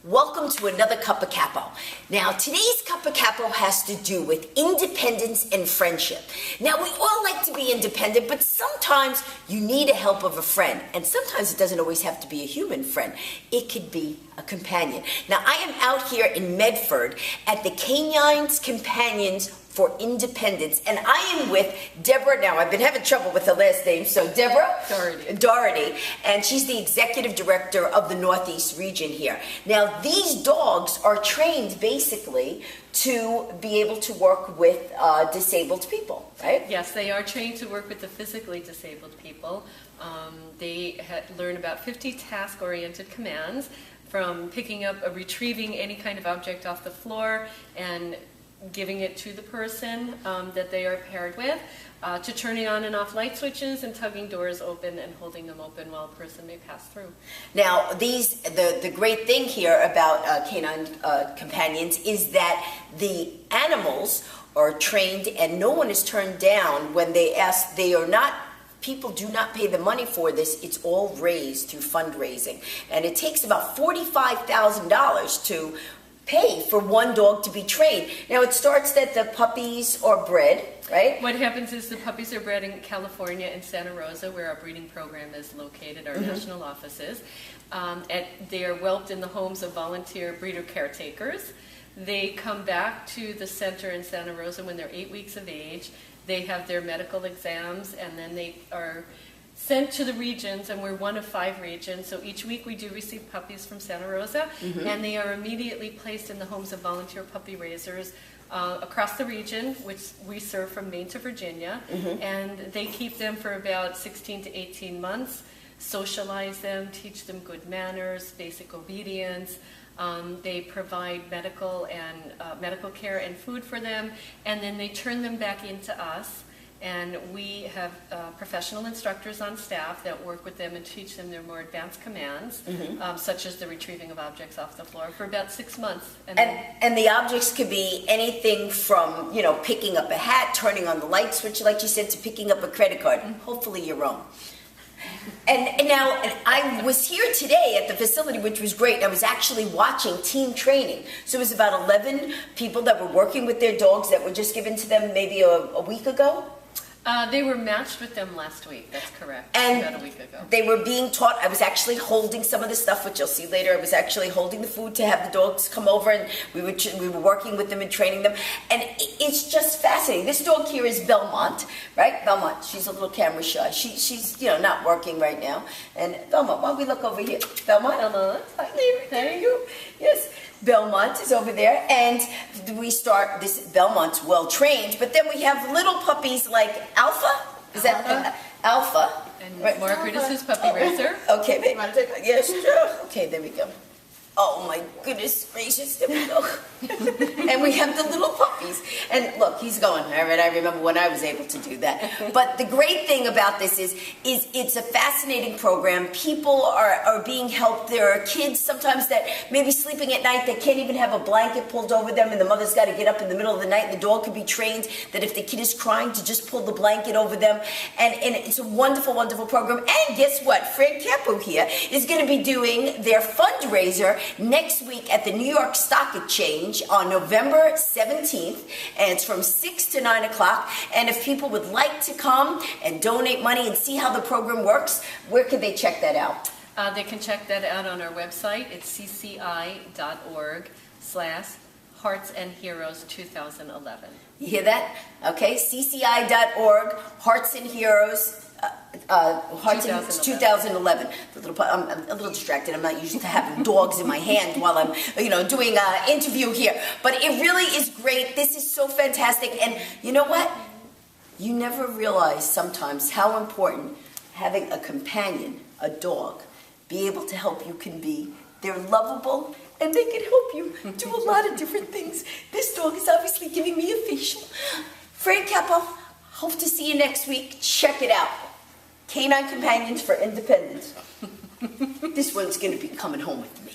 Welcome to another Cup of Capo. Now, today's Cup of Capo has to do with independence and friendship. Now, we all like to be independent, but sometimes you need the help of a friend. And sometimes it doesn't always have to be a human friend. It could be a companion. Now, I am out here in Medford at the Canine's Companions for Independence, and I am with Deborah. Now, I've been having trouble with the last name, so Deborah Doherty, and she's the executive director of the Northeast region here. Now, these dogs are trained basically to be able to work with disabled people, right? Yes, they are trained to work with the physically disabled people. They learn about 50 task-oriented commands, from picking up or retrieving any kind of object off the floor and giving it to the person that they are paired with, to turning on and off light switches and tugging doors open and holding them open while a person may pass through. Now, the great thing here about Canine Companions is that the animals are trained and no one is turned down when they ask. People do not pay the money for this. It's all raised through fundraising. And it takes about $45,000 to pay for one dog to be trained. Now, it starts that the puppies are bred, right? What happens is the puppies are bred in California and Santa Rosa, where our breeding program is located, our national offices. And they are whelped in the homes of volunteer breeder caretakers. They come back to the center in Santa Rosa when they're 8 weeks of age. They have their medical exams, and then they are sent to the regions, and we're one of 5 regions. So each week we do receive puppies from Santa Rosa, and they are immediately placed in the homes of volunteer puppy raisers across the region, which we serve from Maine to Virginia. And they keep them for about 16 to 18 months, socialize them, teach them good manners, basic obedience. They provide medical care and food for them, and then they turn them back into us. And we have professional instructors on staff that work with them and teach them their more advanced commands, such as the retrieving of objects off the floor, for about 6 months. And the objects could be anything from, picking up a hat, turning on the light switch, like you said, to picking up a credit card, hopefully your own. And now, I was here today at the facility, which was great. I was actually watching team training. So it was about 11 people that were working with their dogs that were just given to them maybe a week ago. They were matched with them last week, that's correct, and about a week ago. They were being taught. I was actually holding some of the stuff, which you'll see later. I was actually holding the food to have the dogs come over, and we were working with them and training them. And it's just fascinating. This dog here is Belmont, right? Belmont, she's a little camera shy. She's not working right now. And Belmont, why don't we look over here? Belmont? There you go. Yes. Belmont is over there, and we start this. Belmont's well trained, but then we have little puppies like Alpha. Is that Alpha? And right. Margaret is his puppy raiser. Okay, yes, sure. Okay, there we go. Oh my goodness gracious, there we go. And we have the little puppies. And look, he's going, all right, I remember when I was able to do that. But the great thing about this is it's a fascinating program. People are being helped. There are kids sometimes that may be sleeping at night. They can't even have a blanket pulled over them, and the mother's got to get up in the middle of the night, and the dog could be trained that if the kid is crying to just pull the blanket over them. And it's a wonderful, wonderful program. And guess what? Fran Capo here is going to be doing their fundraiser next week at the New York Stock Exchange on November 17th, and it's from 6 to 9 o'clock. And if people would like to come and donate money and see how the program works, where can they check that out? They can check that out on our website. It's cci.org/Hearts and Heroes 2011. You hear that? Okay, cci.org, Hearts and Heroes. Hearts 2011. I'm a little distracted. I'm not used to having dogs in my hand while I'm, doing an interview here. But it really is great. This is so fantastic. And you know what? You never realize sometimes how important having a companion, a dog, be able to help you can be. They're lovable, and they can help you do a lot of different things. This dog is obviously giving me a facial. Fran Capo, hope to see you next week. Check it out. Canine Companions for Independence. This one's going to be coming home with me.